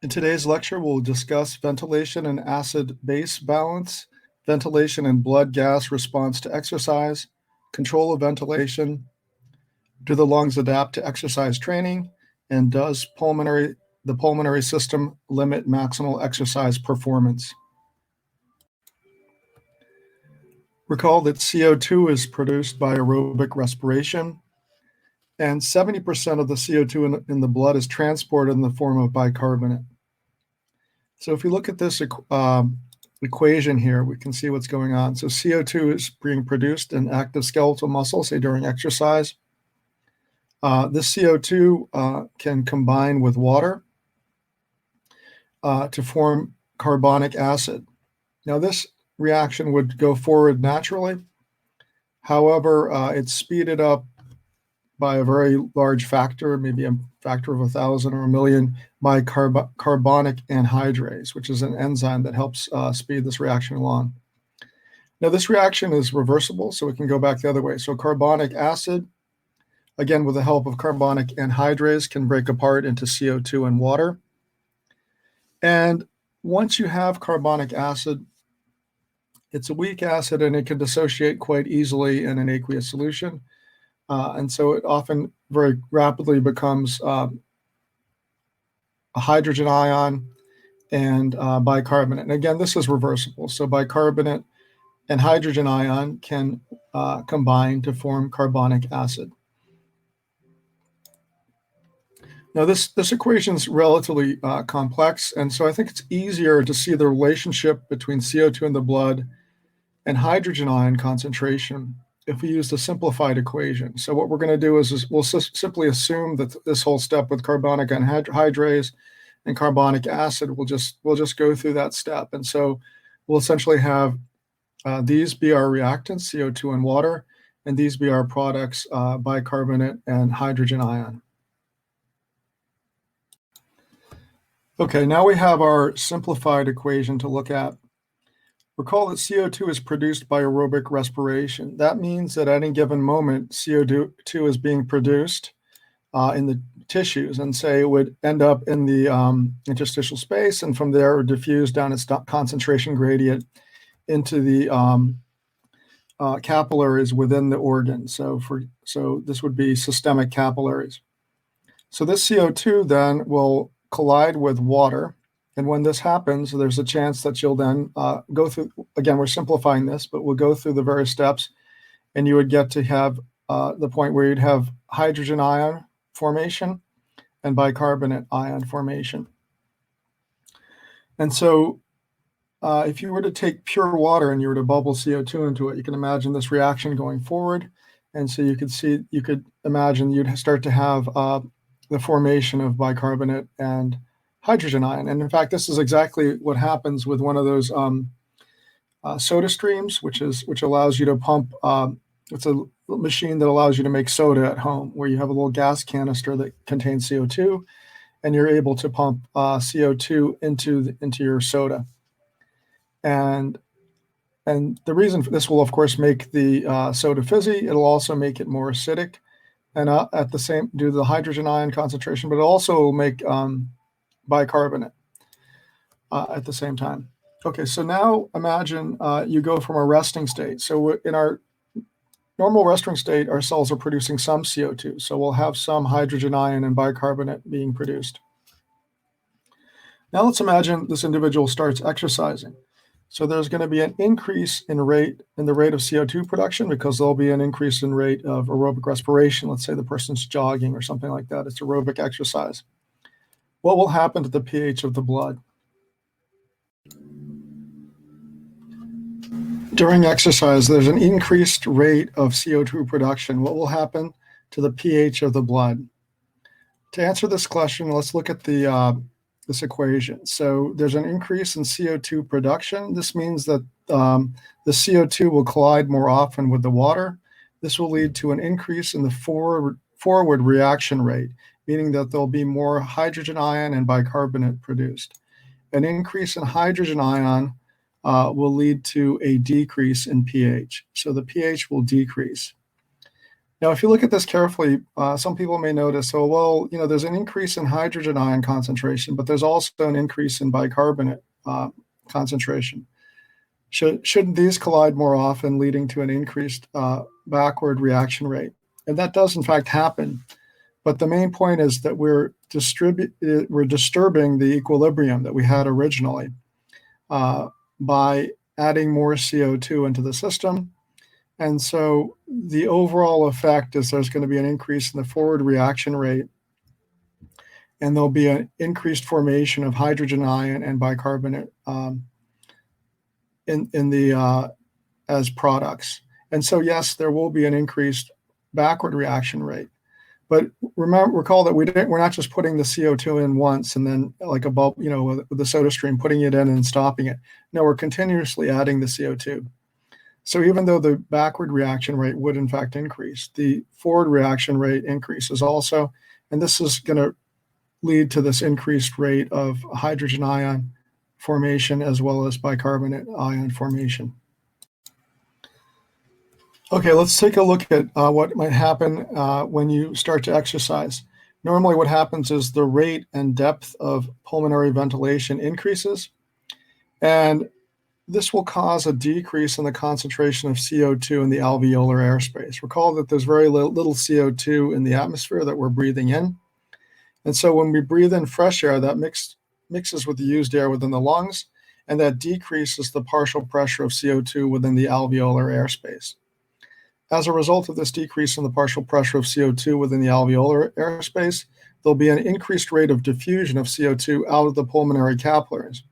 In today's lecture, we'll discuss ventilation and acid-base balance, ventilation and blood gas response to exercise, control of ventilation, do the lungs adapt to exercise training, and does the pulmonary system limit maximal exercise performance? Recall that CO2 is produced by aerobic respiration, and 70% of the CO2 in the blood is transported in the form of bicarbonate. So if you look at this equation here, we can see what's going on. So CO2 is being produced in active skeletal muscle, say during exercise. This CO2 can combine with water to form carbonic acid. Now this reaction would go forward naturally. However, it's speeded up by a very large factor, maybe a factor of 1,000 or 1,000,000, by carbonic anhydrase, which is an enzyme that helps speed this reaction along. Now, this reaction is reversible, so it can go back the other way. So carbonic acid, again, with the help of carbonic anhydrase, can break apart into CO2 and water. And once you have carbonic acid, it's a weak acid, and it can dissociate quite easily in an aqueous solution. And so it often very rapidly becomes a hydrogen ion and bicarbonate. And again, this is reversible. So bicarbonate and hydrogen ion can combine to form carbonic acid. Now, this equation is relatively complex, and so I think it's easier to see the relationship between CO2 in the blood and hydrogen ion concentration if we use the simplified equation. So what we're going to do is we'll simply assume that this whole step with carbonic anhydrase and carbonic acid, we'll just go through that step. And so we'll essentially have these be our reactants, CO2 and water, and these be our products, bicarbonate and hydrogen ion. Okay, now we have our simplified equation to look at. Recall that CO2 is produced by aerobic respiration. That means that at any given moment, CO2 is being produced in the tissues, and say it would end up in the interstitial space, and from there it would diffuse down its concentration gradient into the capillaries within the organ. So this would be systemic capillaries. So this CO2 then will collide with water. And when this happens, there's a chance that you'll then go through, again, we're simplifying this, but we'll go through the various steps, and you would get to have the point where you'd have hydrogen ion formation and bicarbonate ion formation. And so if you were to take pure water and you were to bubble CO2 into it, you can imagine this reaction going forward. And so you could imagine you'd start to have the formation of bicarbonate and hydrogen ion. And in fact, this is exactly what happens with one of those soda streams, which allows you to pump. It's a machine that allows you to make soda at home, where you have a little gas canister that contains CO2, and you're able to pump CO2 into your soda. And the reason for this will, of course, make the soda fizzy. It'll also make it more acidic, and at the same due to the hydrogen ion concentration, but it also will make bicarbonate at the same time. Okay, so now imagine you go from a resting state. So in our normal resting state, our cells are producing some CO2. So we'll have some hydrogen ion and bicarbonate being produced. Now let's imagine this individual starts exercising. So there's going to be an increase in the rate of CO2 production, because there'll be an increase in rate of aerobic respiration. Let's say the person's jogging or something like that. It's aerobic exercise. What will happen to the pH of the blood? During exercise, there's an increased rate of CO2 production. What will happen to the pH of the blood? To answer this question, let's look at this equation. So there's an increase in CO2 production. This means that the CO2 will collide more often with the water. This will lead to an increase in the forward reaction rate, meaning that there'll be more hydrogen ion and bicarbonate produced. An increase in hydrogen ion will lead to a decrease in pH. So the pH will decrease. Now, if you look at this carefully, some people may notice, oh, well, there's an increase in hydrogen ion concentration, but there's also an increase in bicarbonate concentration. Shouldn't these collide more often, leading to an increased backward reaction rate? And that does, in fact, happen. But the main point is that we're disturbing the equilibrium that we had originally by adding more CO2 into the system. And so the overall effect is there's going to be an increase in the forward reaction rate, and there'll be an increased formation of hydrogen ion and bicarbonate as products. And so, yes, there will be an increased backward reaction rate. But recall that we're not just putting the CO2 in once and then like a bulb, with the soda stream, putting it in and stopping it. No, we're continuously adding the CO2. So even though the backward reaction rate would in fact increase, the forward reaction rate increases also. And this is going to lead to this increased rate of hydrogen ion formation as well as bicarbonate ion formation. Okay, let's take a look at what might happen when you start to exercise. Normally what happens is the rate and depth of pulmonary ventilation increases, and this will cause a decrease in the concentration of CO2 in the alveolar airspace. Recall that there's very little CO2 in the atmosphere that we're breathing in. And so when we breathe in fresh air, that mixes with the used air within the lungs, and that decreases the partial pressure of CO2 within the alveolar airspace. As a result of this decrease in the partial pressure of CO2 within the alveolar airspace, there'll be an increased rate of diffusion of CO2 out of the pulmonary capillaries.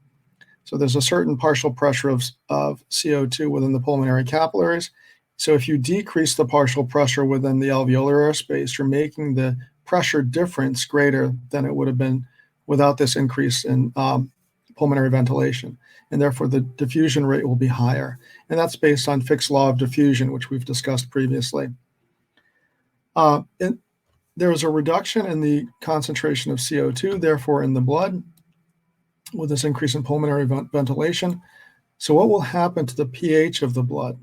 So there's a certain partial pressure of CO2 within the pulmonary capillaries. So if you decrease the partial pressure within the alveolar airspace, you're making the pressure difference greater than it would have been without this increase in pulmonary ventilation. And therefore the diffusion rate will be higher. And that's based on Fick's law of diffusion, which we've discussed previously. There is a reduction in the concentration of CO2, therefore in the blood, with this increase in pulmonary ventilation. So what will happen to the pH of the blood?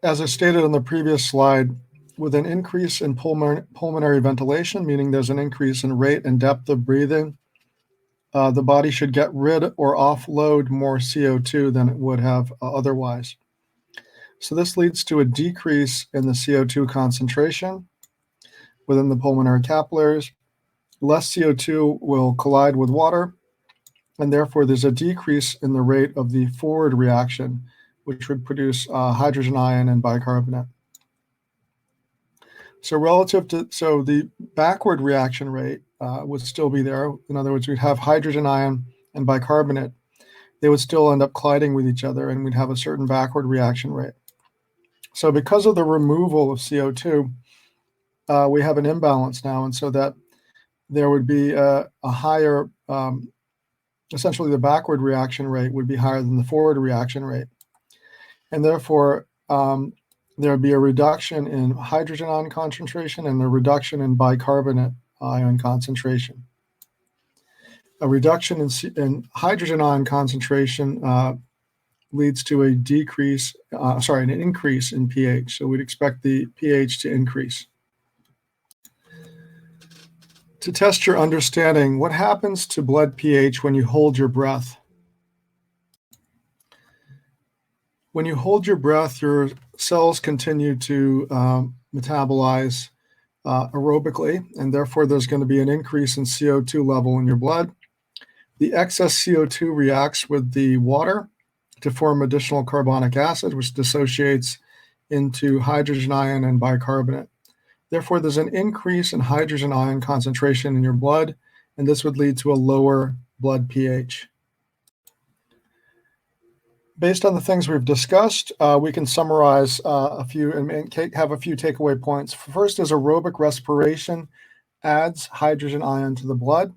As I stated on the previous slide, with an increase in pulmonary ventilation, meaning there's an increase in rate and depth of breathing, the body should get rid or offload more CO2 than it would have otherwise. So this leads to a decrease in the CO2 concentration within the pulmonary capillaries. Less CO2 will collide with water, and therefore there's a decrease in the rate of the forward reaction, which would produce hydrogen ion and bicarbonate. So the backward reaction rate would still be there. In other words, we'd have hydrogen ion and bicarbonate. They would still end up colliding with each other, and we'd have a certain backward reaction rate. So because of the removal of CO2, we have an imbalance now, and so that there would be a higher, essentially the backward reaction rate would be higher than the forward reaction rate. And therefore, there would be a reduction in hydrogen ion concentration and a reduction in bicarbonate ion concentration. A reduction in hydrogen ion concentration leads to an increase in pH. So we'd expect the pH to increase. To test your understanding, what happens to blood pH when you hold your breath? When you hold your breath, your cells continue to metabolize aerobically, and therefore there's going to be an increase in CO2 level in your blood. The excess CO2 reacts with the water to form additional carbonic acid, which dissociates into hydrogen ion and bicarbonate. Therefore, there's an increase in hydrogen ion concentration in your blood, and this would lead to a lower blood pH. Based on the things we've discussed, we can summarize a few and have a few takeaway points. First is aerobic respiration adds hydrogen ion to the blood.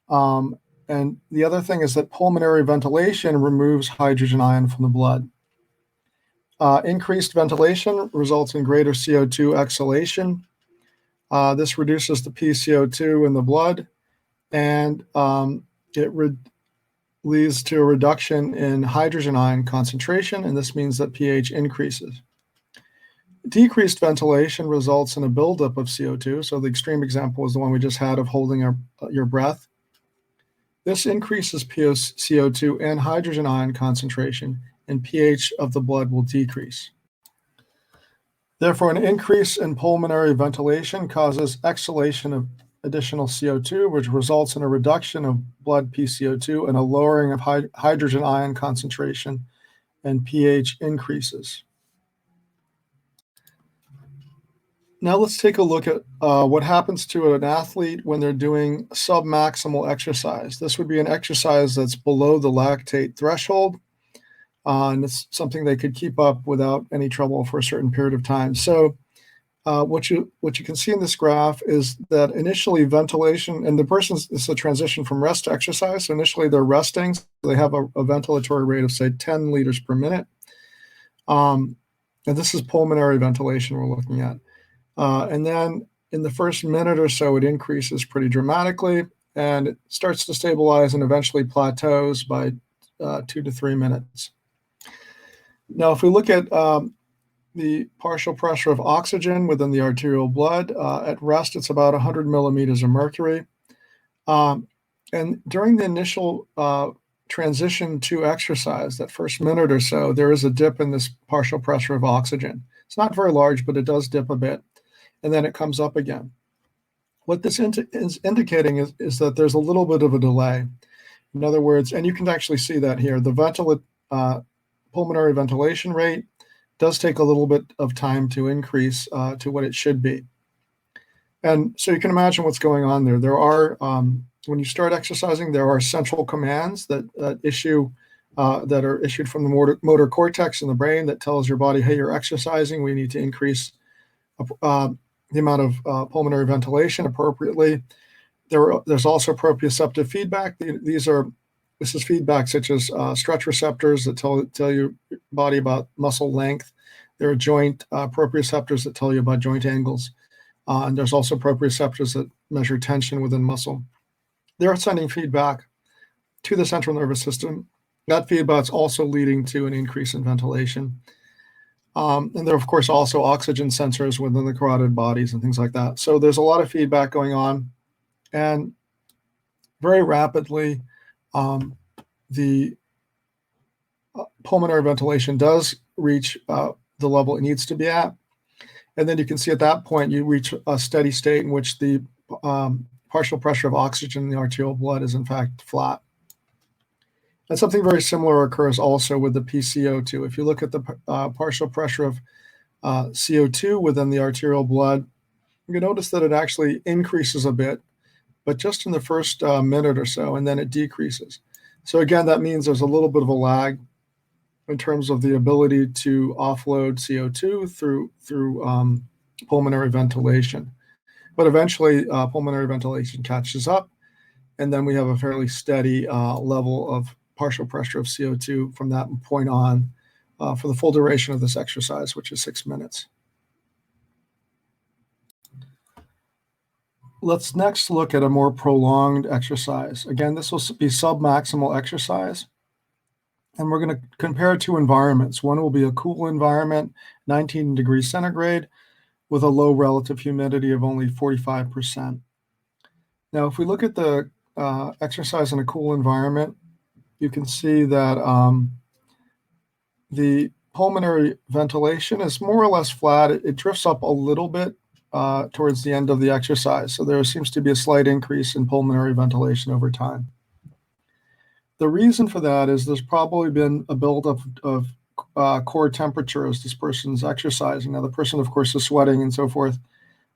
And the other thing is that pulmonary ventilation removes hydrogen ion from the blood. Increased ventilation results in greater CO2 exhalation. This reduces the pCO2 in the blood, and it leads to a reduction in hydrogen ion concentration, and this means that pH increases. decreased ventilation results in a buildup of CO2. So the extreme example is the one we just had of holding your breath. This increases CO2 and hydrogen ion concentration, and pH of the blood will decrease. Therefore, an increase in pulmonary ventilation causes exhalation of additional CO2, which results in a reduction of blood PCO2 and a lowering of hydrogen ion concentration, and pH increases. Now let's take a look at what happens to an athlete when they're doing submaximal exercise. This would be an exercise that's below the lactate threshold, and it's something they could keep up without any trouble for a certain period of time. So what you can see in this graph is that initially ventilation, and it's a transition from rest to exercise. So initially they're resting, so they have a ventilatory rate of say 10 liters per minute. And this is pulmonary ventilation we're looking at. And then in the first minute or so, it increases pretty dramatically, and it starts to stabilize and eventually plateaus by 2 to 3 minutes. Now, if we look at the partial pressure of oxygen within the arterial blood, at rest, it's about 100 millimeters of mercury. And during the initial transition to exercise, that first minute or so, there is a dip in this partial pressure of oxygen. It's not very large, but it does dip a bit, and then it comes up again. What this is indicating is that there's a little bit of a delay. In other words, and you can actually see that here, the pulmonary ventilation rate does take a little bit of time to increase to what it should be. And so you can imagine what's going on there. There are, when you start exercising, there are central commands that are issued from the motor cortex in the brain that tells your body, hey, you're exercising, we need to increase the amount of pulmonary ventilation appropriately. There's also proprioceptive feedback. This is feedback such as stretch receptors that tell your body about muscle length. There are joint proprioceptors that tell you about joint angles. And there's also proprioceptors that measure tension within muscle. They're sending feedback to the central nervous system. That feedback's also leading to an increase in ventilation. And there are, of course, also oxygen sensors within the carotid bodies and things like that. So there's a lot of feedback going on. And very rapidly, the pulmonary ventilation does reach the level it needs to be at. And then you can see at that point, you reach a steady state in which the partial pressure of oxygen in the arterial blood is, in fact, flat. And something very similar occurs also with the PCO2. If you look at the partial pressure of CO2 within the arterial blood, you can notice that it actually increases a bit, but just in the first minute or so, and then it decreases. So again, that means there's a little bit of a lag in terms of the ability to offload CO2 through pulmonary ventilation. But eventually, pulmonary ventilation catches up, and then we have a fairly steady level of partial pressure of CO2 from that point on for the full duration of this exercise, which is 6 minutes. Let's next look at a more prolonged exercise. Again, this will be submaximal exercise. And we're going to compare two environments. One will be a cool environment, 19 degrees centigrade, with a low relative humidity of only 45%. Now, if we look at the exercise in a cool environment, you can see that the pulmonary ventilation is more or less flat. It drifts up a little bit towards the end of the exercise. So there seems to be a slight increase in pulmonary ventilation over time. The reason for that is there's probably been a buildup of core temperature as this person's exercising. Now, the person, of course, is sweating and so forth,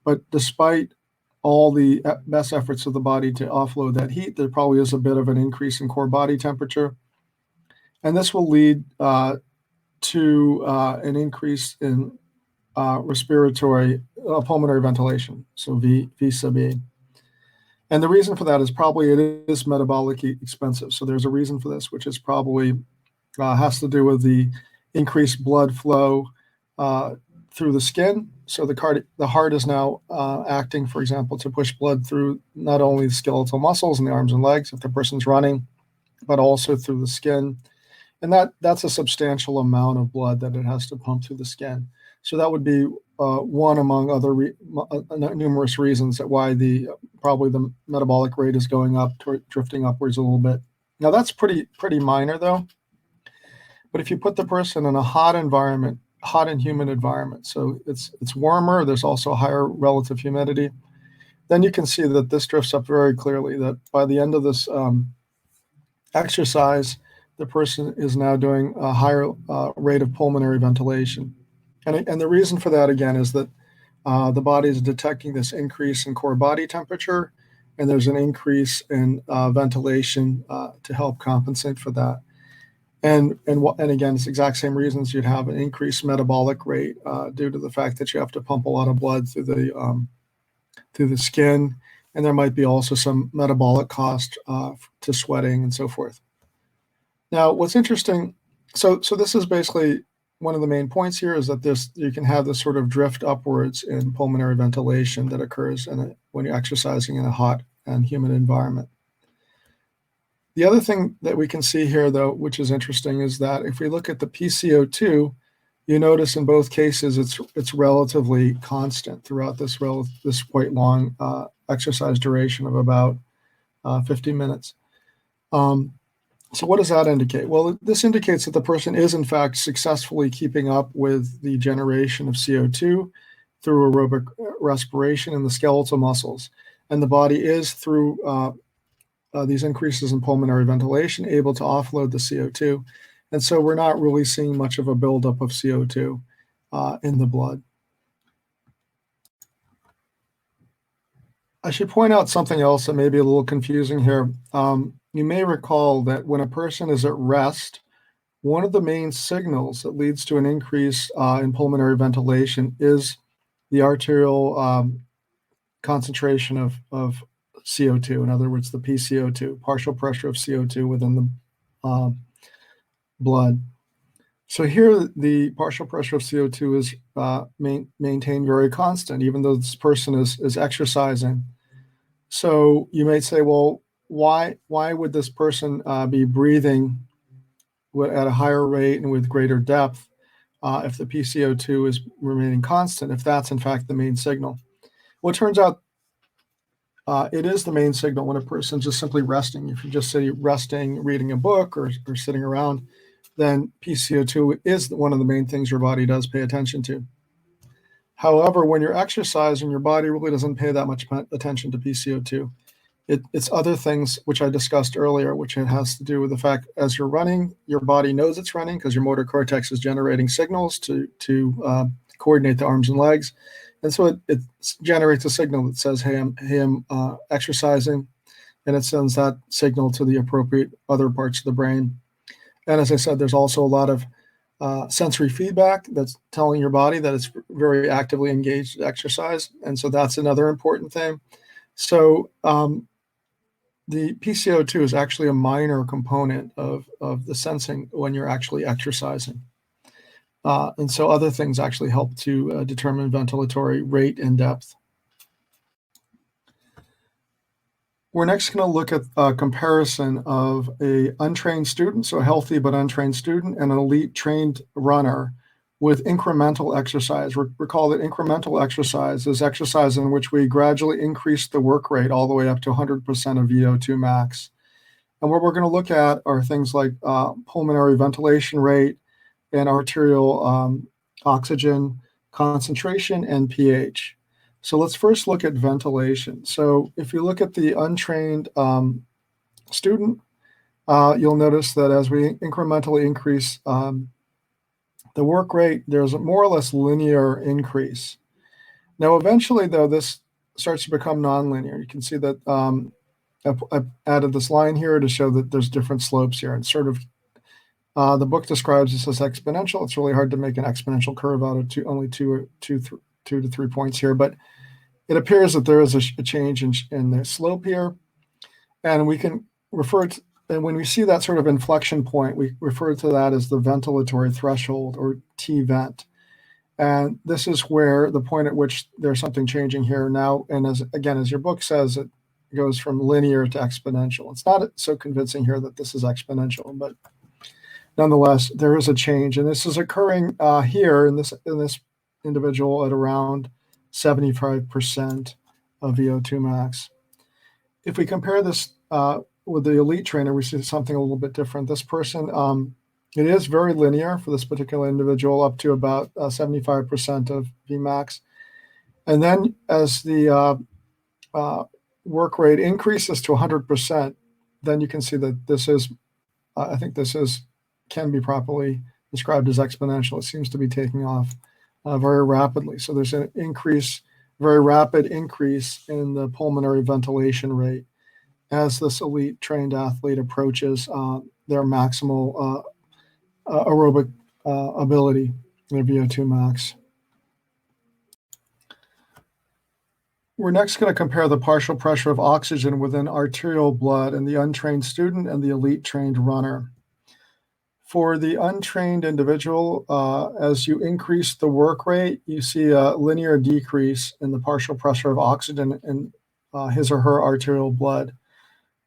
but despite all the best efforts of the body to offload that heat, there probably is a bit of an increase in core body temperature. And this will lead to an increase in respiratory pulmonary ventilation, so V sub E. And the reason for that is probably it is metabolically expensive. So there's a reason for this, which is probably has to do with the increased blood flow through the skin. So the heart is now acting, for example, to push blood through not only the skeletal muscles in the arms and legs if the person's running, but also through the skin. And that's a substantial amount of blood that it has to pump through the skin. So that would be one among other numerous reasons that why probably the metabolic rate is going up, drifting upwards a little bit. Now that's pretty minor though. But if you put the person in a hot environment, hot and humid environment, so it's warmer, there's also higher relative humidity, then you can see that this drifts up very clearly, that by the end of this exercise, the person is now doing a higher rate of pulmonary ventilation. And the reason for that, again, is that the body is detecting this increase in core body temperature, and there's an increase in ventilation to help compensate for that. And again, it's the exact same reasons you'd have an increased metabolic rate due to the fact that you have to pump a lot of blood through the skin, and there might be also some metabolic cost to sweating and so forth. Now, what's interesting, so this is basically one of the main points here, is that you can have this sort of drift upwards in pulmonary ventilation that occurs when you're exercising in a hot and humid environment. The other thing that we can see here, though, which is interesting, is that if we look at the PCO2, you notice in both cases it's relatively constant throughout this quite long exercise duration of about 50 minutes. So what does that indicate? Well, this indicates that the person is, in fact, successfully keeping up with the generation of CO2 through aerobic respiration in the skeletal muscles. And the body is, through these increases in pulmonary ventilation, able to offload the CO2. And so we're not really seeing much of a buildup of CO2 in the blood. I should point out something else that may be a little confusing here. You may recall that when a person is at rest, one of the main signals that leads to an increase in pulmonary ventilation is the arterial concentration of CO2. In other words, the PCO2, partial pressure of CO2 within the blood. So here, the partial pressure of CO2 is maintained very constant, even though this person is exercising. So you may say, well, why would this person be breathing at a higher rate and with greater depth if the PCO2 is remaining constant, if that's in fact the main signal? Well, it turns out it is the main signal when a person's just simply resting. If you just say resting, reading a book, or sitting around, then PCO2 is one of the main things your body does pay attention to. However, when you're exercising, your body really doesn't pay that much attention to PCO2. It's other things which I discussed earlier, which it has to do with the fact as you're running, your body knows it's running because your motor cortex is generating signals to coordinate the arms and legs. And so it generates a signal that says, hey, I'm exercising, and it sends that signal to the appropriate other parts of the brain. And as I said, there's also a lot of sensory feedback that's telling your body that it's very actively engaged in exercise. And so that's another important thing. So the PCO2 is actually a minor component of the sensing when you're actually exercising. And so other things actually help to determine ventilatory rate and depth. We're next going to look at a comparison of an untrained student, so a healthy but untrained student, and an elite trained runner with incremental exercise. Recall that incremental exercise is exercise in which we gradually increase the work rate all the way up to 100% of VO2 max. And what we're going to look at are things like pulmonary ventilation rate and arterial oxygen concentration and pH. So let's first look at ventilation. So if you look at the untrained student, you'll notice that as we incrementally increase the work rate, there's a more or less linear increase. Now, eventually, though, this starts to become nonlinear. You can see that I've added this line here to show that there's different slopes here. And sort of the book describes this as exponential. It's really hard to make an exponential curve out of only two to 3 points here, but it appears that there is a change in the slope here. And we can refer to, and when we see that sort of inflection point, we refer to that as the ventilatory threshold, or T-vent. And this is where the point at which there's something changing here now. And as your book says, it goes from linear to exponential. It's not so convincing here that this is exponential, but nonetheless, there is a change. And this is occurring here in this individual at around 75% of VO2 max. If we compare this with the elite trainer, we see something a little bit different. This person, it is very linear for this particular individual, up to about 75% of Vmax. And then as the work rate increases to 100%, then you can see that this is, I think this can be properly described as exponential. It seems to be taking off very rapidly. So there's an increase, very rapid increase in the pulmonary ventilation rate as this elite trained athlete approaches their maximal aerobic ability, their VO2 max. We're next going to compare the partial pressure of oxygen within arterial blood in the untrained student and the elite trained runner. For the untrained individual, as you increase the work rate, you see a linear decrease in the partial pressure of oxygen in his or her arterial blood.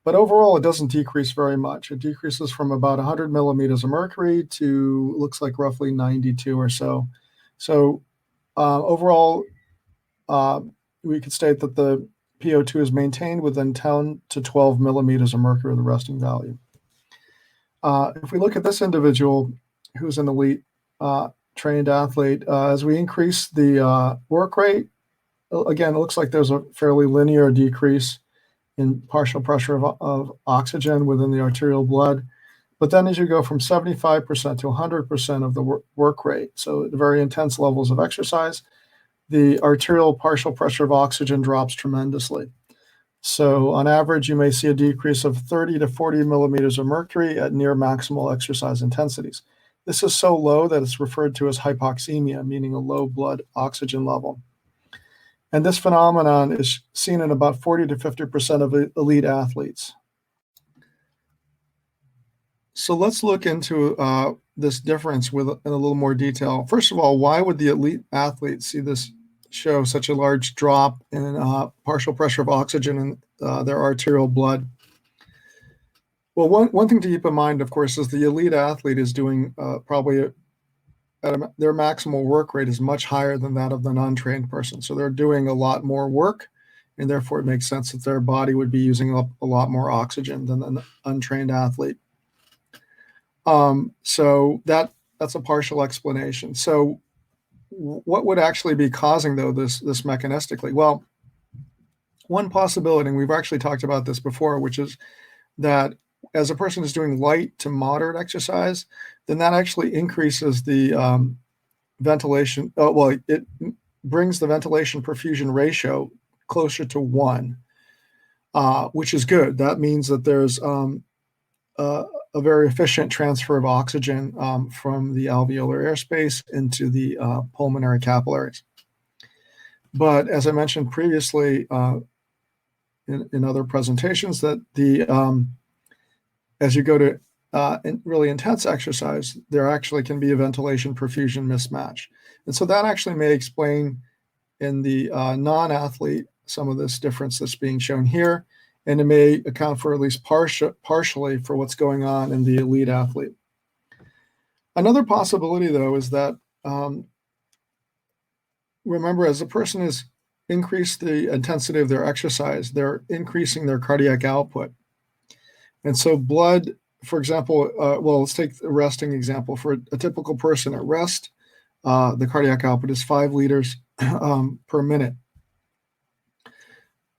But overall, it doesn't decrease very much. It decreases from about 100 millimeters of mercury to looks like roughly 92 or so. So overall, we could state that the PO2 is maintained within 10 to 12 millimeters of mercury, the resting value. If we look at this individual who's an elite trained athlete, as we increase the work rate, again, it looks like there's a fairly linear decrease in partial pressure of oxygen within the arterial blood. But then as you go from 75% to 100% of the work rate, so at very intense levels of exercise, the arterial partial pressure of oxygen drops tremendously. So on average, you may see a decrease of 30 to 40 millimeters of mercury at near maximal exercise intensities. This is so low that it's referred to as hypoxemia, meaning a low blood oxygen level. And this phenomenon is seen in about 40 to 50% of elite athletes. So let's look into this difference in a little more detail. First of all, why would the elite athletes see this show such a large drop in partial pressure of oxygen in their arterial blood? Well, one thing to keep in mind, of course, is the elite athlete is doing probably their maximal work rate is much higher than that of the non-trained person. So they're doing a lot more work, and therefore it makes sense that their body would be using up a lot more oxygen than an untrained athlete. So that's a partial explanation. So what would actually be causing, though, this mechanistically? Well, one possibility, and we've actually talked about this before, which is that as a person is doing light to moderate exercise, then that actually increases the ventilation. It brings the ventilation perfusion ratio closer to 1, which is good. That means that there's a very efficient transfer of oxygen from the alveolar airspace into the pulmonary capillaries. But as I mentioned previously in other presentations, that as you go to really intense exercise, there actually can be a ventilation perfusion mismatch. And so that actually may explain in the non-athlete some of this difference that's being shown here, and it may account for at least partially for what's going on in the elite athlete. Another possibility, though, is that remember, as a person has increased the intensity of their exercise, they're increasing their cardiac output. And so blood, for example, let's take a resting example. For a typical person at rest, the cardiac output is 5 liters per minute.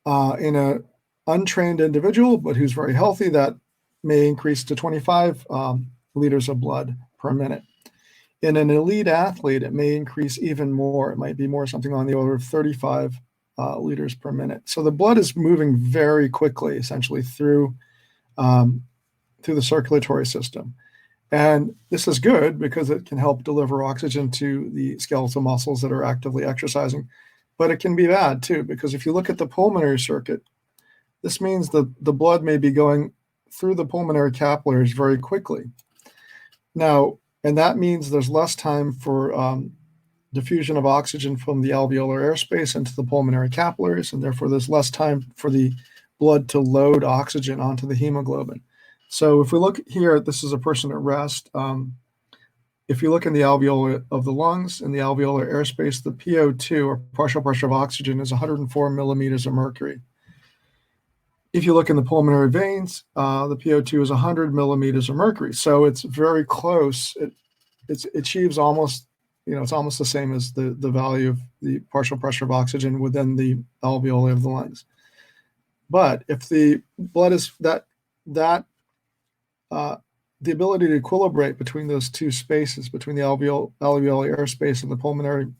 In an untrained individual, but who's very healthy, that may increase to 25 liters of blood per minute. In an elite athlete, it may increase even more. It might be more something on the order of 35 liters per minute. So the blood is moving very quickly, essentially through the circulatory system. And this is good because it can help deliver oxygen to the skeletal muscles that are actively exercising. But it can be bad too, because if you look at the pulmonary circuit, this means that the blood may be going through the pulmonary capillaries very quickly. Now, and that means there's less time for diffusion of oxygen from the alveolar airspace into the pulmonary capillaries, and therefore there's less time for the blood to load oxygen onto the hemoglobin. So if we look here, this is a person at rest. If you look in the alveoli of the lungs, in the alveolar airspace, the PO2, or partial pressure of oxygen, is 104 millimeters of mercury. If you look in the pulmonary veins, the PO2 is 100 millimeters of mercury. So it's very close. It achieves almost, it's almost the same as the value of the partial pressure of oxygen within the alveoli of the lungs. But if the blood is the ability to equilibrate between those two spaces, between the alveolar airspace and the pulmonary,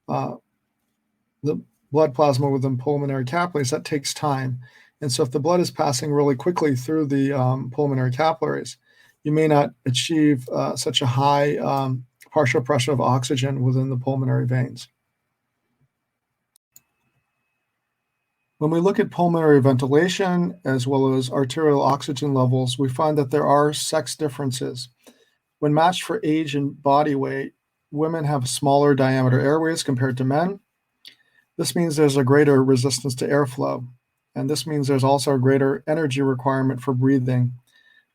the blood plasma within pulmonary capillaries, that takes time. And so if the blood is passing really quickly through the pulmonary capillaries, you may not achieve such a high partial pressure of oxygen within the pulmonary veins. When we look at pulmonary ventilation as well as arterial oxygen levels, we find that there are sex differences. When matched for age and body weight, women have smaller diameter airways compared to men. This means there's a greater resistance to airflow, and this means there's also a greater energy requirement for breathing.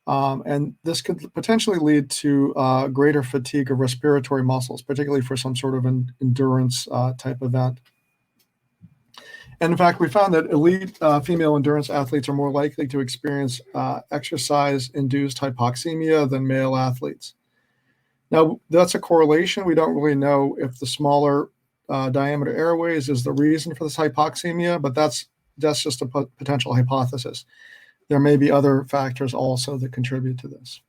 And this could potentially lead to greater fatigue of respiratory muscles, particularly for some sort of an endurance type event. And in fact, we found that elite female endurance athletes are more likely to experience exercise-induced hypoxemia than male athletes. Now, that's a correlation. We don't really know if the smaller diameter airways is the reason for this hypoxemia, but that's just a potential hypothesis. There may be other factors also that contribute to this.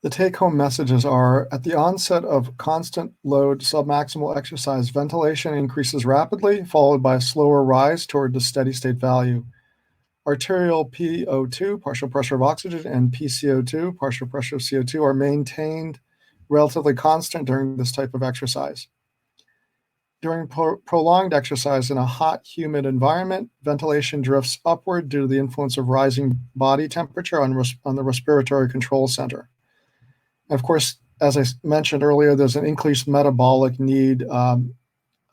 The take-home messages are: at the onset of constant load submaximal exercise, ventilation increases rapidly, followed by a slower rise toward the steady state value. Arterial PO2, partial pressure of oxygen, and PCO2, partial pressure of CO2, are maintained relatively constant during this type of exercise. During prolonged exercise in a hot, humid environment, ventilation drifts upward due to the influence of rising body temperature on the respiratory control center. Of course, as I mentioned earlier, there's an increased metabolic need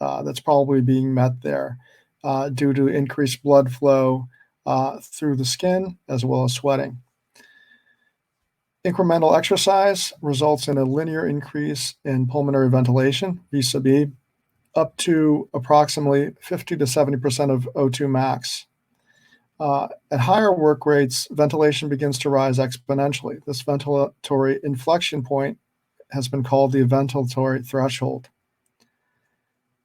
that's probably being met there due to increased blood flow through the skin as well as sweating. Incremental exercise results in a linear increase in pulmonary ventilation, vis-a-vis, up to approximately 50 to 70% of O2 max. At higher work rates, ventilation begins to rise exponentially. This ventilatory inflection point has been called the ventilatory threshold.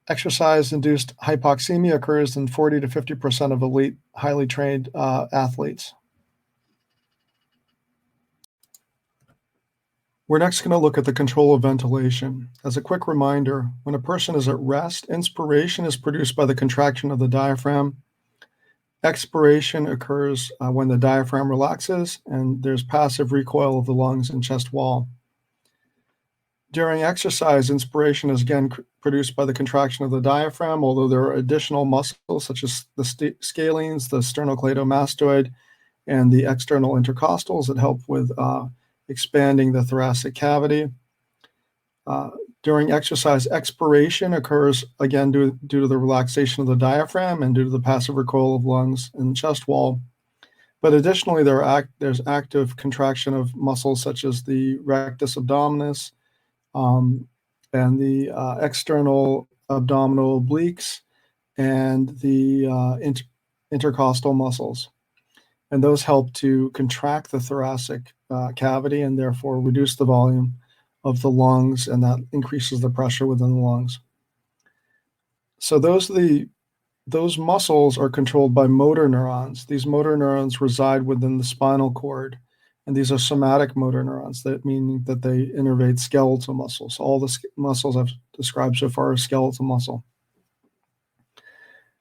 Exercise-induced hypoxemia occurs in 40 to 50% of elite, highly trained athletes. We're next going to look at the control of ventilation. As a quick reminder, when a person is at rest, inspiration is produced by the contraction of the diaphragm. Expiration occurs when the diaphragm relaxes, and there's passive recoil of the lungs and chest wall. During exercise, inspiration is again produced by the contraction of the diaphragm, although there are additional muscles such as the scalenes, the sternocleidomastoid, and the external intercostals that help with expanding the thoracic cavity. During exercise, expiration occurs again due to the relaxation of the diaphragm and due to the passive recoil of lungs and chest wall. But additionally, there's active contraction of muscles such as the rectus abdominis and the external abdominal obliques and the intercostal muscles. And those help to contract the thoracic cavity and therefore reduce the volume of the lungs, and that increases the pressure within the lungs. So those muscles are controlled by motor neurons. These motor neurons reside within the spinal cord, and these are somatic motor neurons, that meaning that they innervate skeletal muscles. So all the muscles I've described so far are skeletal muscle.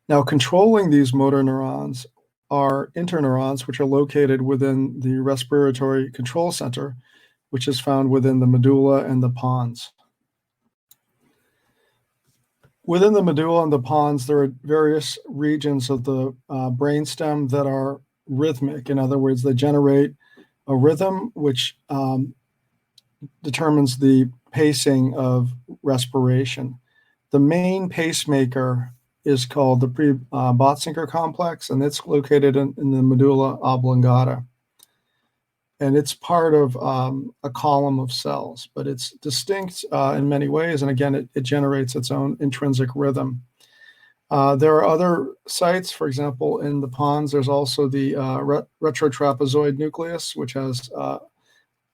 Now, controlling these motor neurons are interneurons, which are located within the respiratory control center, which is found within the medulla and the pons. Within the medulla and the pons, there are various regions of the brainstem that are rhythmic. In other words, they generate a rhythm which determines the pacing of respiration. The main pacemaker is called the pre-Botzinger complex, and it's located in the medulla oblongata. and it's part of a column of cells, but it's distinct in many ways. And again, it generates its own intrinsic rhythm. There are other sites, for example, in the pons, there's also the retrotrapezoid nucleus, which has a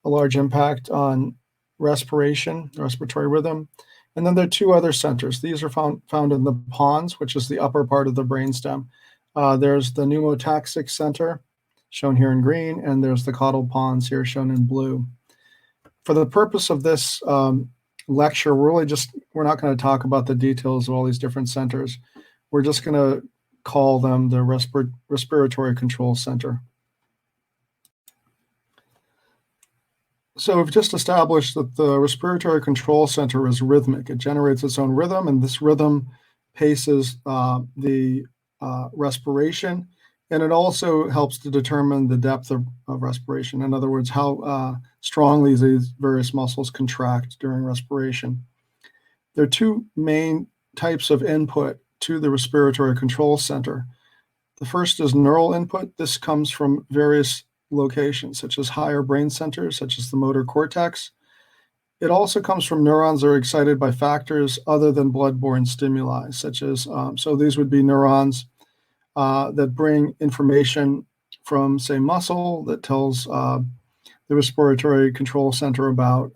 large impact on respiration, respiratory rhythm. And then there are two other centers. These are found in the pons, which is the upper part of the brainstem. There's the pneumotaxic center, shown here in green, and there's the caudal pons here, shown in blue. For the purpose of this lecture, we're not going to talk about the details of all these different centers. We're just going to call them the respiratory control center. So we've just established that the respiratory control center is rhythmic. It generates its own rhythm, and this rhythm paces the respiration, and it also helps to determine the depth of respiration. In other words, how strongly these various muscles contract during respiration. There are two main types of input to the respiratory control center. The first is neural input. This comes from various locations, such as higher brain centers, such as the motor cortex. It also comes from neurons that are excited by factors other than blood-borne stimuli, such as, so these would be neurons that bring information from, say, muscle that tells the respiratory control center about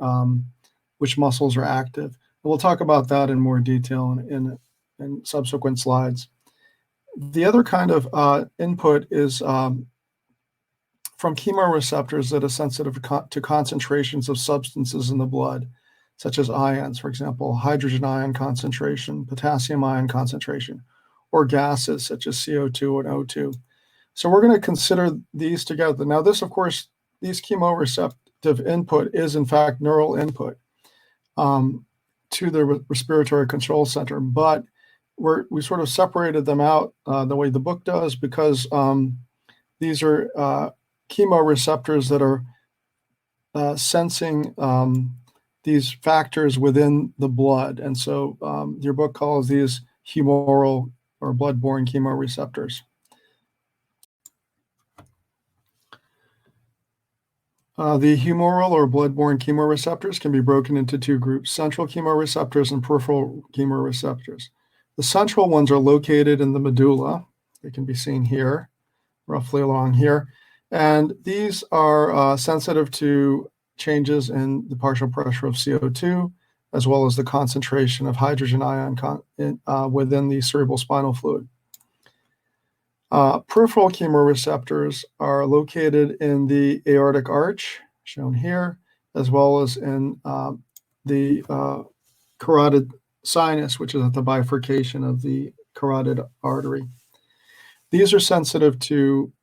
which muscles are active. And we'll talk about that in more detail in subsequent slides. The other kind of input is from chemoreceptors that are sensitive to concentrations of substances in the blood, such as ions, for example, hydrogen ion concentration, potassium ion concentration, or gases such as CO2 and O2. So we're going to consider these together. Now this, of course, these chemoreceptive input is in fact neural input to the respiratory control center, but we sort of separated them out the way the book does, because these are chemoreceptors that are sensing these factors within the blood. And so your book calls these humoral or blood-borne chemoreceptors. The humoral or blood-borne chemoreceptors can be broken into two groups: central chemoreceptors and peripheral chemoreceptors. The central ones are located in the medulla. They can be seen here, roughly along here. And these are sensitive to changes in the partial pressure of CO2, as well as the concentration of hydrogen ion within the cerebral spinal fluid. Peripheral chemoreceptors are located in the aortic arch, shown here, as well as in the carotid sinus, which is at the bifurcation of the carotid artery. These are sensitive to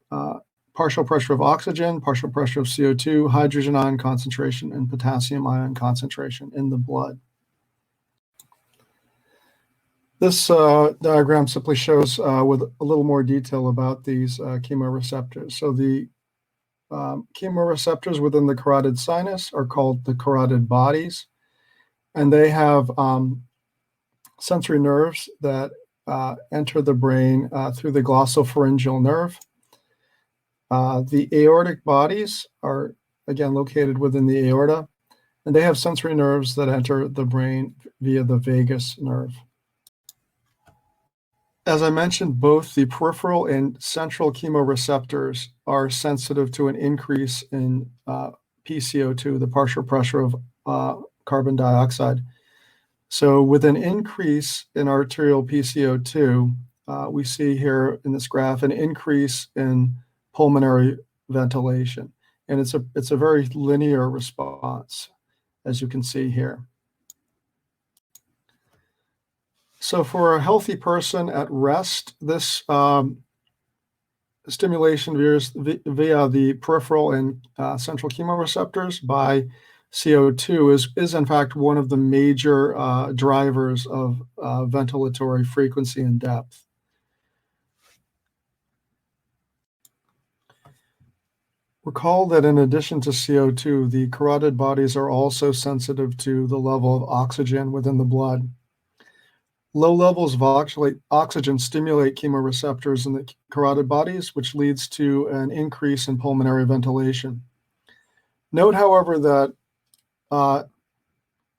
partial pressure of oxygen, partial pressure of CO2, hydrogen ion concentration, and potassium ion concentration in the blood. This diagram simply shows with a little more detail about these chemoreceptors. So the chemoreceptors within the carotid sinus are called the carotid bodies, and they have sensory nerves that enter the brain through the glossopharyngeal nerve. The aortic bodies are, again, located within the aorta, and they have sensory nerves that enter the brain via the vagus nerve. As I mentioned, both the peripheral and central chemoreceptors are sensitive to an increase in PCO2, the partial pressure of carbon dioxide. So with an increase in arterial PCO2, we see here in this graph an increase in pulmonary ventilation. And it's a very linear response, as you can see here. So for a healthy person at rest, this stimulation via the peripheral and central chemoreceptors by CO2 is in fact one of the major drivers of ventilatory frequency and depth. Recall that in addition to CO2, the carotid bodies are also sensitive to the level of oxygen within the blood. Low levels of oxygen stimulate chemoreceptors in the carotid bodies, which leads to an increase in pulmonary ventilation. Note, however, that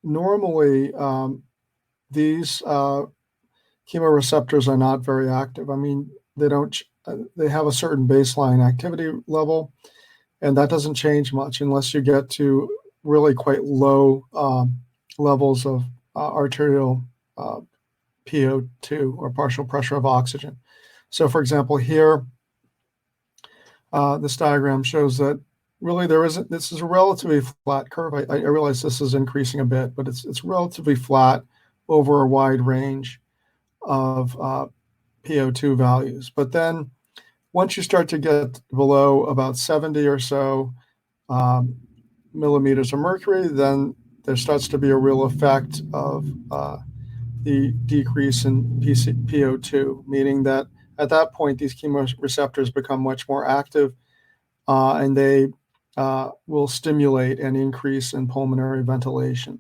normally these chemoreceptors are not very active. I mean, they don't. They have a certain baseline activity level, and that doesn't change much unless you get to really quite low levels of arterial PO2, or partial pressure of oxygen. So, for example, here, this diagram shows that really there isn't. This is a relatively flat curve. I realize this is increasing a bit, but it's relatively flat over a wide range of PO2 values. But then once you start to get below about 70 or so millimeters of mercury, then there starts to be a real effect of the decrease in PO2, meaning that at that point, these chemoreceptors become much more active, and they will stimulate an increase in pulmonary ventilation.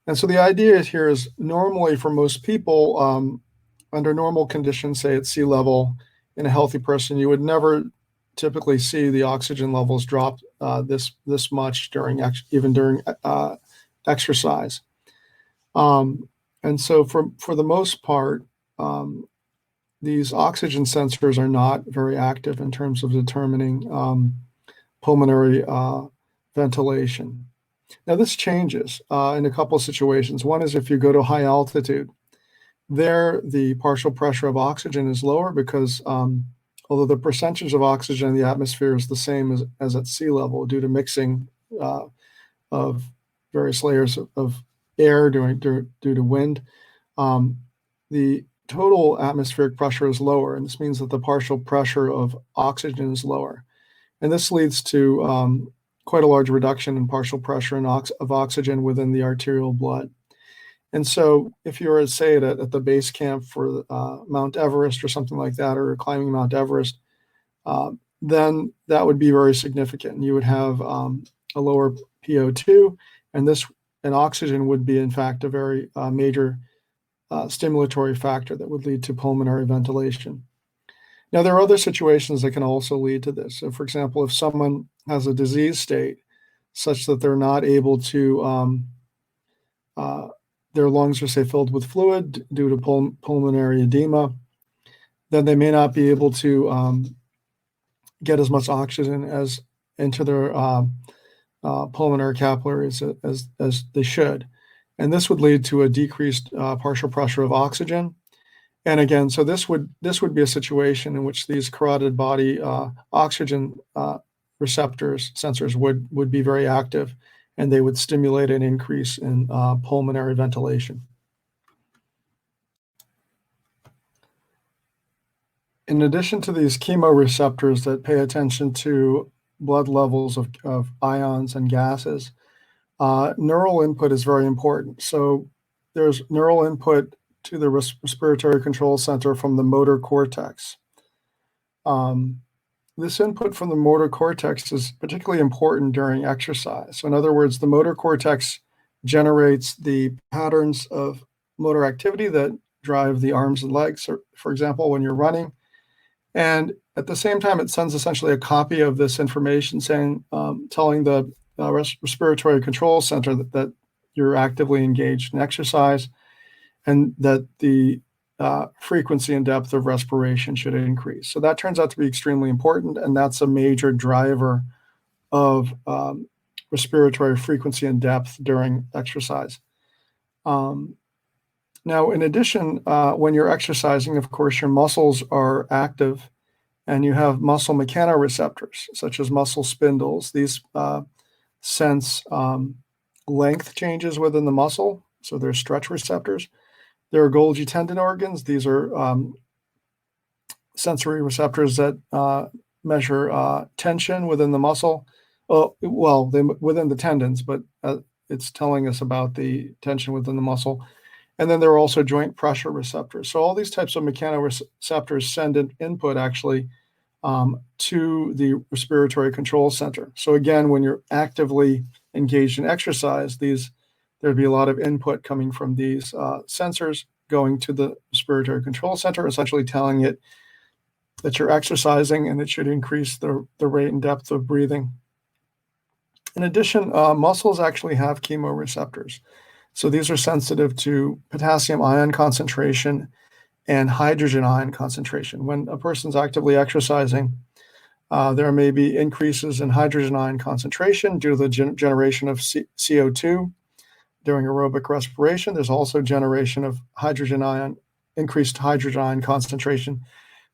And so the idea here is, normally for most people, under normal conditions, say at sea level in a healthy person, you would never typically see the oxygen levels drop this much even during exercise. And so for the most part, these oxygen sensors are not very active in terms of determining pulmonary ventilation. Now, this changes in a couple of situations. One is if you go to high altitude. There, the partial pressure of oxygen is lower because although the percentage of oxygen in the atmosphere is the same as at sea level due to mixing of various layers of air due to wind, the total atmospheric pressure is lower, and this means that the partial pressure of oxygen is lower. And this leads to quite a large reduction in partial pressure of oxygen within the arterial blood. And so if you were, say, at the base camp for Mount Everest or something like that, or climbing Mount Everest, then that would be very significant. You would have a lower PO2, and oxygen would be, in fact, a very major stimulatory factor that would lead to pulmonary ventilation. Now, there are other situations that can also lead to this. So, for example, if someone has a disease state such that they're not able to, their lungs are, say, filled with fluid due to pulmonary edema, then they may not be able to get as much oxygen as into their pulmonary capillaries as they should. And this would lead to a decreased partial pressure of oxygen. And again, so this would be a situation in which these carotid body oxygen sensors would be very active, and they would stimulate an increase in pulmonary ventilation. In addition to these chemoreceptors that pay attention to blood levels of ions and gases, neural input is very important. So there's neural input to the respiratory control center from the motor cortex. This input from the motor cortex is particularly important during exercise. So in other words, the motor cortex generates the patterns of motor activity that drive the arms and legs, for example, when you're running. And at the same time, it sends essentially a copy of this information telling the respiratory control center that you're actively engaged in exercise, and that the frequency and depth of respiration should increase. So that turns out to be extremely important, and that's a major driver of respiratory frequency and depth during exercise. Now, in addition, when you're exercising, of course, your muscles are active, and you have muscle mechanoreceptors, such as muscle spindles. These sense length changes within the muscle, so they're stretch receptors. There are Golgi tendon organs. These are sensory receptors that measure tension within the muscle. Within the tendons, but it's telling us about the tension within the muscle. And then there are also joint pressure receptors. So all these types of mechanoreceptors send an input actually to the respiratory control center. So again, when you're actively engaged in exercise, there'd be a lot of input coming from these sensors going to the respiratory control center, essentially telling it that you're exercising and it should increase the rate and depth of breathing. In addition, muscles actually have chemoreceptors. So these are sensitive to potassium ion concentration and hydrogen ion concentration. When a person's actively exercising, there may be increases in hydrogen ion concentration due to the generation of CO2 during aerobic respiration. There's also generation of increased hydrogen ion concentration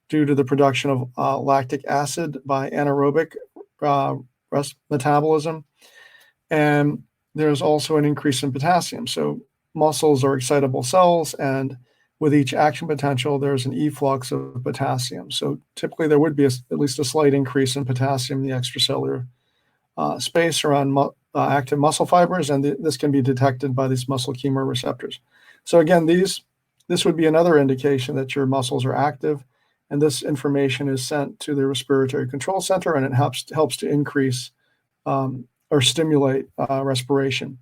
due to the production of lactic acid by anaerobic metabolism. And there's also an increase in potassium. So muscles are excitable cells, and with each action potential, there's an efflux of potassium. So typically there would be at least a slight increase in potassium in the extracellular space around active muscle fibers, and this can be detected by these muscle chemoreceptors. So again, this would be another indication that your muscles are active, and this information is sent to the respiratory control center, and it helps to increase or stimulate respiration.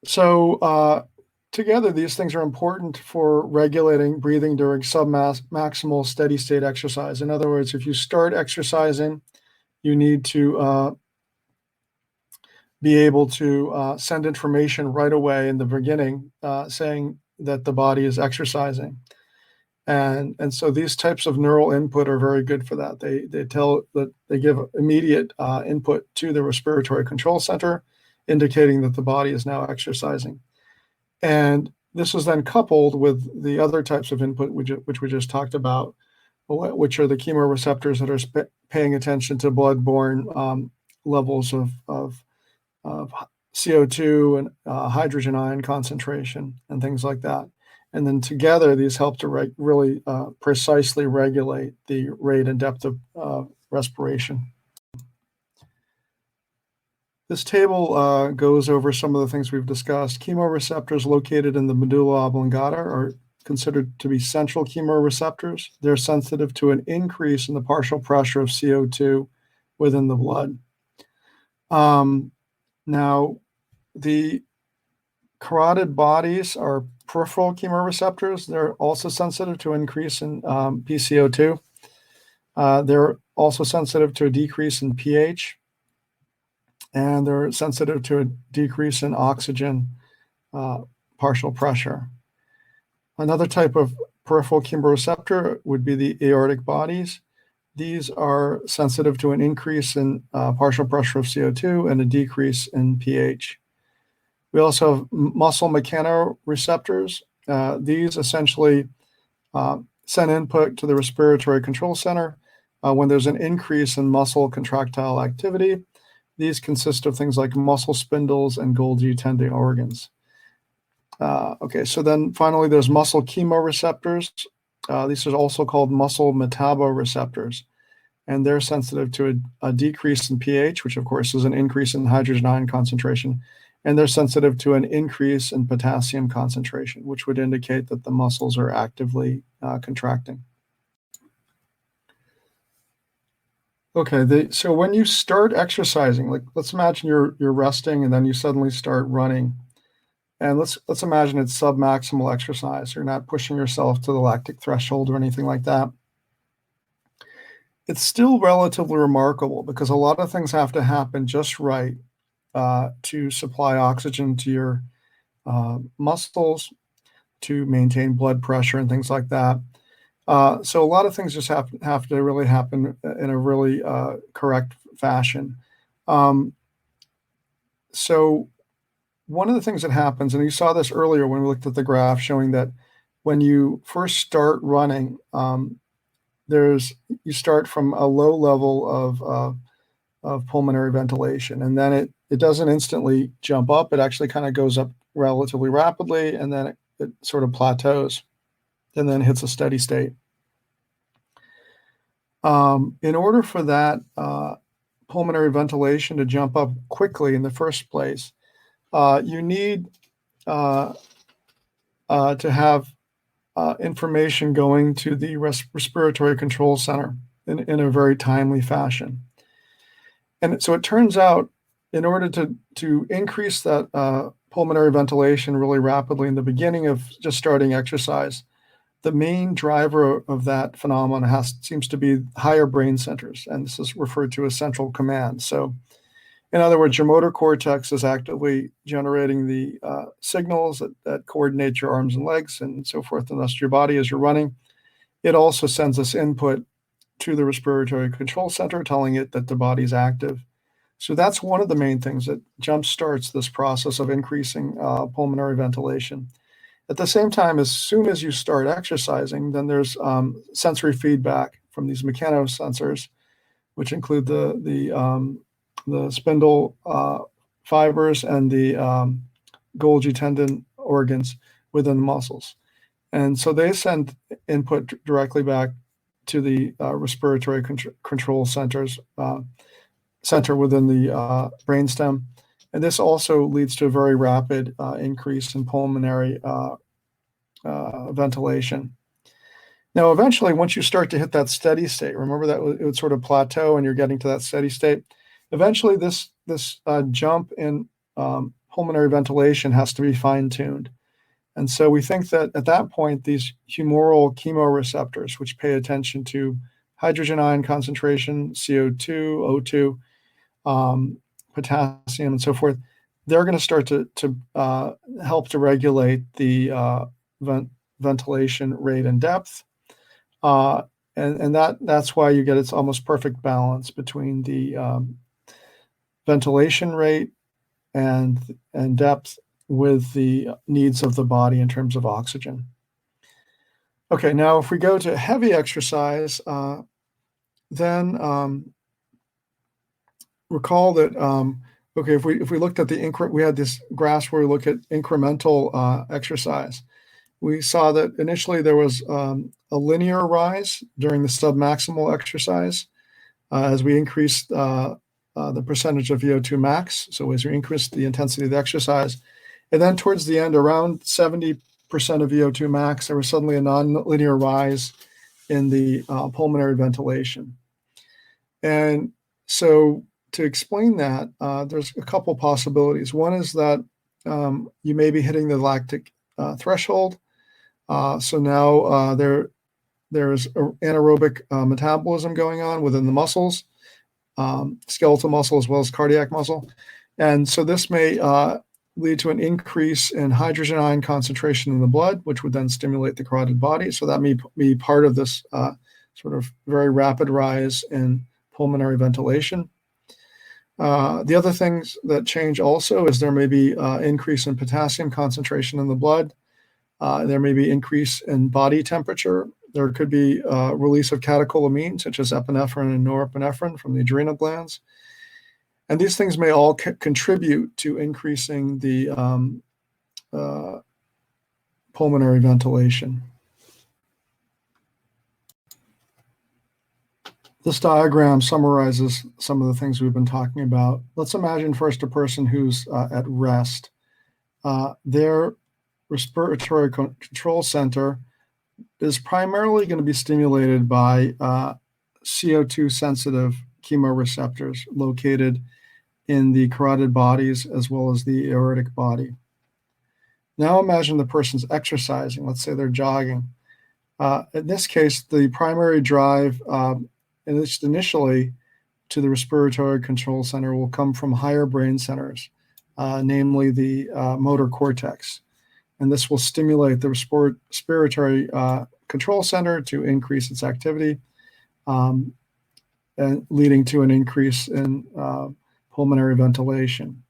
So together, these things are important for regulating breathing during submaximal steady state exercise. In other words, if you start exercising, you need to be able to send information right away in the beginning saying that the body is exercising. And so these types of neural input are very good for that. They give immediate input to the respiratory control center, indicating that the body is now exercising. And this is then coupled with the other types of input which we just talked about, which are the chemoreceptors that are paying attention to blood-borne levels of CO2 and hydrogen ion concentration and things like that. And then together, these help to really precisely regulate the rate and depth of respiration. This table goes over some of the things we've discussed. Chemoreceptors located in the medulla oblongata are considered to be central chemoreceptors. They're sensitive to an increase in the partial pressure of CO2 within the blood. Now, the carotid bodies are peripheral chemoreceptors. They're also sensitive to an increase in PCO2. They're also sensitive to a decrease in pH, and they're sensitive to a decrease in oxygen partial pressure. Another type of peripheral chemoreceptor would be the aortic bodies. These are sensitive to an increase in partial pressure of CO2 and a decrease in pH. We also have muscle mechanoreceptors. These essentially send input to the respiratory control center when there's an increase in muscle contractile activity. These consist of things like muscle spindles and Golgi tendon organs. Okay, so then finally there's muscle chemoreceptors. These are also called muscle metaboreceptors, and they're sensitive to a decrease in pH, which of course is an increase in hydrogen ion concentration, and they're sensitive to an increase in potassium concentration, which would indicate that the muscles are actively contracting. Okay, so when you start exercising, like let's imagine you're resting and then you suddenly start running. And let's imagine it's submaximal exercise. You're not pushing yourself to the lactic threshold or anything like that. It's still relatively remarkable because a lot of things have to happen just right to supply oxygen to your muscles, to maintain blood pressure and things like that. So a lot of things just have to really happen in a really correct fashion. So one of the things that happens, and you saw this earlier when we looked at the graph showing that when you first start running, you start from a low level of pulmonary ventilation, and then it doesn't instantly jump up. It actually kind of goes up relatively rapidly, and then it sort of plateaus and then hits a steady state. In order for that pulmonary ventilation to jump up quickly in the first place, you need to have information going to the respiratory control center in a very timely fashion. And so it turns out, in order to increase that pulmonary ventilation really rapidly in the beginning of just starting exercise, the main driver of that phenomenon seems to be higher brain centers, and this is referred to as central command. So in other words, your motor cortex is actively generating the signals that coordinate your arms and legs and so forth, and thus your body as you're running. It also sends us input to the respiratory control center, telling it that the body is active. So that's one of the main things that jumpstarts this process of increasing pulmonary ventilation. At the same time, as soon as you start exercising, then there's sensory feedback from these mechanosensors, which include the spindle fibers and the Golgi tendon organs within the muscles. And so they send input directly back to the respiratory control center within the brainstem. And this also leads to a very rapid increase in pulmonary ventilation. Now, eventually, once you start to hit that steady state, remember that it would sort of plateau and you're getting to that steady state. Eventually, this jump in pulmonary ventilation has to be fine-tuned. And so we think that at that point, these humoral chemoreceptors, which pay attention to hydrogen ion concentration, CO2, O2, potassium, and so forth, they're going to start to help to regulate the ventilation rate and depth. And that's why you get its almost perfect balance between the ventilation rate and depth with the needs of the body in terms of oxygen. Okay, now if we go to heavy exercise, then recall that okay, if we looked at we had this graph where we look at incremental exercise. We saw that initially there was a linear rise during the submaximal exercise as we increased the percentage of VO2 max. So as we increased the intensity of the exercise, and then towards the end, around 70% of VO2 max, there was suddenly a nonlinear rise in the pulmonary ventilation. And so to explain that, there's a couple possibilities. One is that you may be hitting the lactic threshold. So now there's anaerobic metabolism going on within the muscles, skeletal muscle as well as cardiac muscle. And so this may lead to an increase in hydrogen ion concentration in the blood, which would then stimulate the carotid body. So that may be part of this sort of very rapid rise in pulmonary ventilation. The other things that change also is there may be increase in potassium concentration in the blood. There may be increase in body temperature. There could be release of catecholamines, such as epinephrine and norepinephrine from the adrenal glands. And these things may all contribute to increasing the pulmonary ventilation. This diagram summarizes some of the things we've been talking about. Let's imagine first a person who's at rest. Their respiratory control center is primarily going to be stimulated by CO2 sensitive chemoreceptors located in the carotid bodies as well as the aortic body. Now imagine the person's exercising. Let's say they're jogging. In this case, the primary drive, at least initially, to the respiratory control center will come from higher brain centers, namely the motor cortex. And this will stimulate the respiratory control center to increase its activity, and leading to an increase in pulmonary ventilation.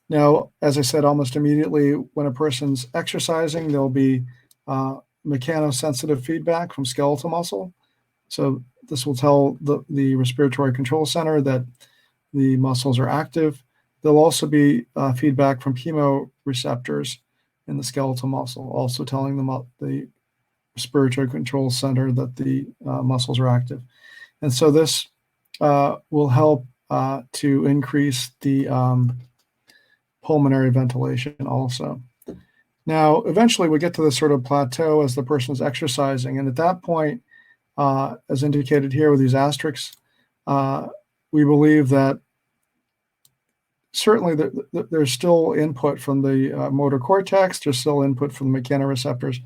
Now, as I said, almost immediately when a person's exercising, there'll be mechanosensitive feedback from skeletal muscle. So this will tell the respiratory control center that the muscles are active. There'll also be feedback from chemoreceptors in the skeletal muscle, also telling the respiratory control center that the muscles are active. And so this will help to increase the pulmonary ventilation also. Now, eventually we get to this sort of plateau as the person is exercising. And at that point, as indicated here with these asterisks, we believe that certainly there's still input from the motor cortex, there's still input from the mechanoreceptors,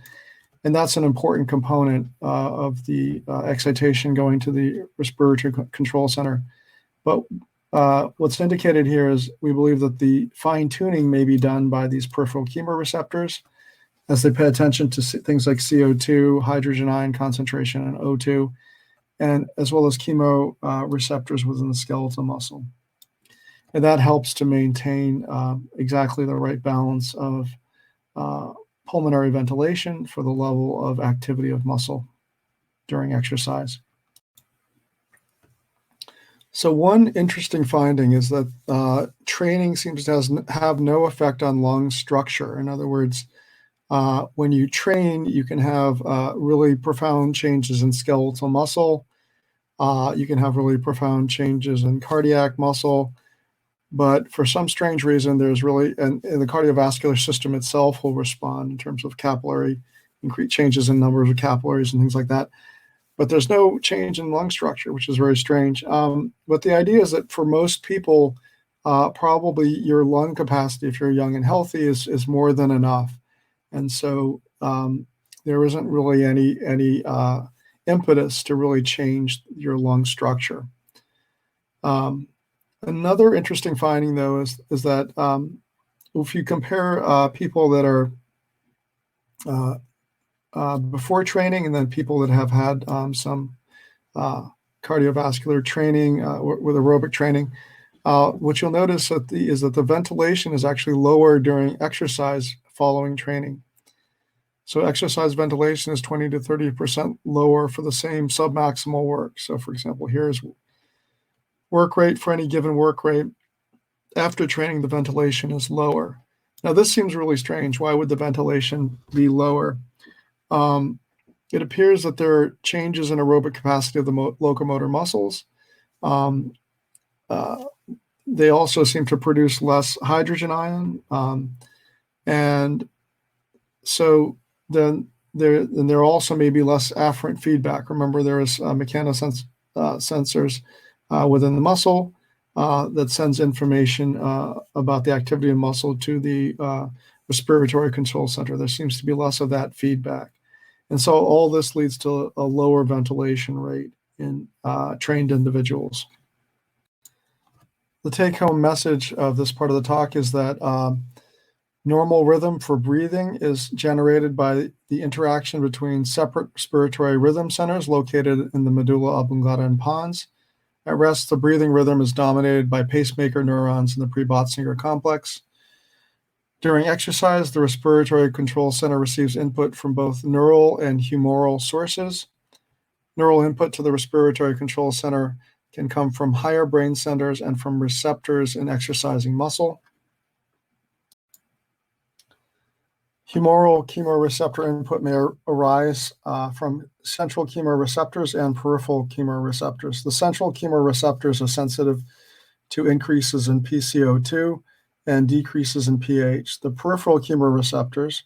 And that's an important component of the excitation going to the respiratory control center. But what's indicated here is we believe that the fine tuning may be done by these peripheral chemoreceptors as they pay attention to things like CO2, hydrogen ion concentration, and O2, and as well as chemoreceptors within the skeletal muscle. And that helps to maintain exactly the right balance of pulmonary ventilation for the level of activity of muscle during exercise. So one interesting finding is that training seems to have no effect on lung structure. In other words, when you train, you can have really profound changes in skeletal muscle. You can have really profound changes in cardiac muscle. But for some strange reason, there's really, and the cardiovascular system itself will respond in terms of capillary, changes in numbers of capillaries and things like that. But there's no change in lung structure, which is very strange. But the idea is that for most people, probably your lung capacity, if you're young and healthy, is more than enough. And so there isn't really any impetus to really change your lung structure. Another interesting finding, though, is that if you compare people that are before training and then people that have had some cardiovascular training with aerobic training, what you'll notice is that the ventilation is actually lower during exercise following training. So exercise ventilation is 20 to 30% lower for the same submaximal work. So for example, here's work rate for any given work rate. After training, the ventilation is lower. Now this seems really strange. Why would the ventilation be lower? It appears that there are changes in aerobic capacity of the locomotor muscles. They also seem to produce less hydrogen ion. And so then there also may be less afferent feedback. Remember, there is mechanosensors within the muscle that sends information about the activity of muscle to the respiratory control center. There seems to be less of that feedback. And so all this leads to a lower ventilation rate in trained individuals. The take-home message of this part of the talk is that normal rhythm for breathing is generated by the interaction between separate respiratory rhythm centers located in the medulla oblongata and pons. At rest, the breathing rhythm is dominated by pacemaker neurons in the pre-Botzinger complex. During exercise, the respiratory control center receives input from both neural and humoral sources. Neural input to the respiratory control center can come from higher brain centers and from receptors in exercising muscle. Humoral chemoreceptor input may arise from central chemoreceptors and peripheral chemoreceptors. The central chemoreceptors are sensitive to increases in PCO2 and decreases in pH. The peripheral chemoreceptors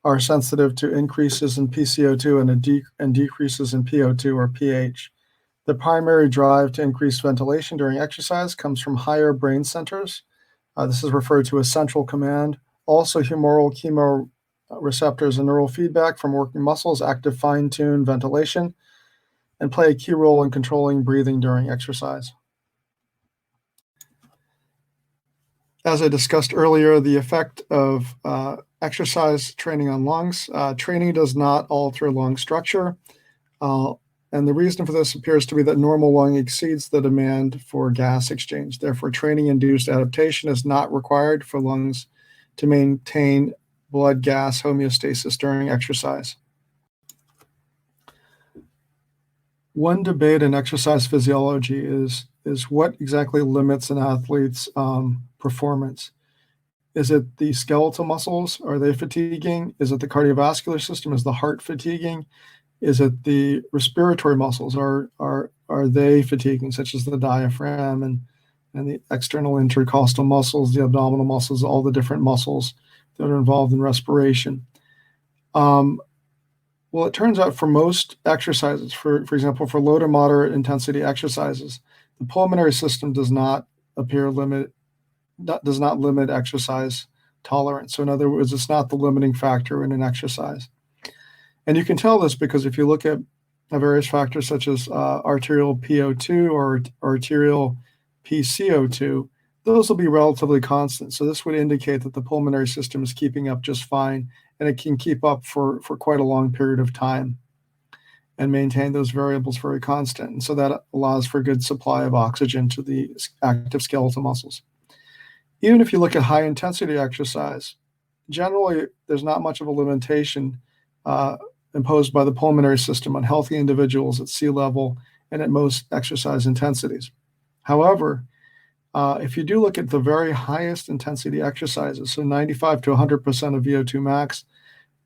are sensitive to increases in PCO2 and decreases in PO2 or pH. The primary drive to increase ventilation during exercise comes from higher brain centers. This is referred to as central command. Also, humoral chemoreceptors and neural feedback from working muscles active fine-tune ventilation and play a key role in controlling breathing during exercise. As I discussed earlier, the effect of exercise training on lungs. Training does not alter lung structure. And the reason for this appears to be that normal lung exceeds the demand for gas exchange. Therefore, training-induced adaptation is not required for lungs to maintain blood gas homeostasis during exercise. One debate in exercise physiology is what exactly limits an athlete's performance. Is it the skeletal muscles? Are they fatiguing? Is it the cardiovascular system? Is the heart fatiguing? Is it the respiratory muscles? Are they fatiguing, such as the diaphragm and the external intercostal muscles, the abdominal muscles, all the different muscles that are involved in respiration? Well, it turns out for most exercises, for example, for low to moderate intensity exercises, the pulmonary system does not limit exercise tolerance. So in other words, it's not the limiting factor in an exercise. And you can tell this because if you look at various factors such as arterial PO2 or arterial PCO2, those will be relatively constant. So this would indicate that the pulmonary system is keeping up just fine, and it can keep up for quite a long period of time and maintain those variables very constant. And so that allows for a good supply of oxygen to the active skeletal muscles. Even if you look at high intensity exercise, generally there's not much of a limitation imposed by the pulmonary system on healthy individuals at sea level and at most exercise intensities. However, if you do look at the very highest intensity exercises, so 95 to 100% of VO2 max,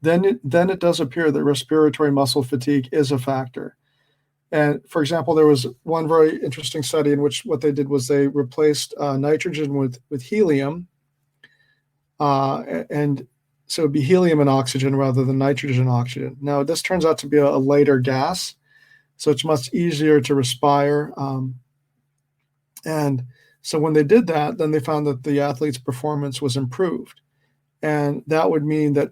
then it does appear that respiratory muscle fatigue is a factor. And for example, there was one very interesting study in which what they did was they replaced nitrogen with helium, and so it'd be helium and oxygen rather than nitrogen and oxygen. Now, this turns out to be a lighter gas, so it's much easier to respire. And so when they did that, then they found that the athlete's performance was improved. And that would mean that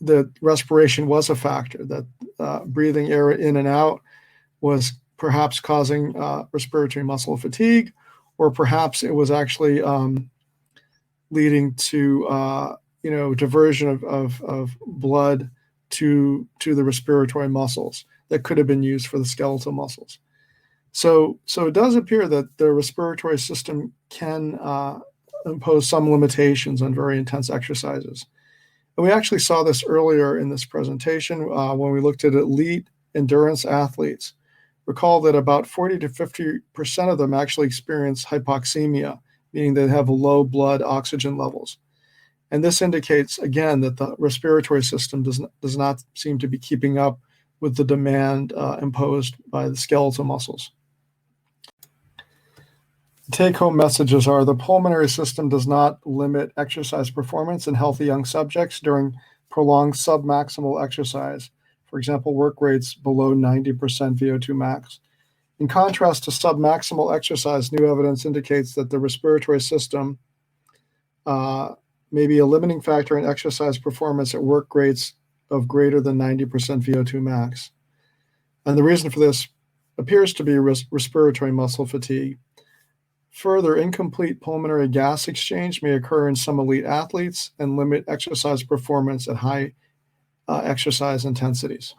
the respiration was a factor, that breathing air in and out was perhaps causing respiratory muscle fatigue, or perhaps it was actually leading to diversion of blood to the respiratory muscles that could have been used for the skeletal muscles. So it does appear that the respiratory system can impose some limitations on very intense exercises. And we actually saw this earlier in this presentation when we looked at elite endurance athletes. Recall that about 40 to 50% of them actually experience hypoxemia, meaning they have low blood oxygen levels. And this indicates, again, that the respiratory system does not seem to be keeping up with the demand imposed by the skeletal muscles. The take-home messages are the pulmonary system does not limit exercise performance in healthy young subjects during prolonged submaximal exercise, for example, work rates below 90% VO2 max. In contrast to submaximal exercise, new evidence indicates that the respiratory system may be a limiting factor in exercise performance at work rates of greater than 90% VO2 max. And the reason for this appears to be respiratory muscle fatigue. Further, incomplete pulmonary gas exchange may occur in some elite athletes and limit exercise performance at high exercise intensities.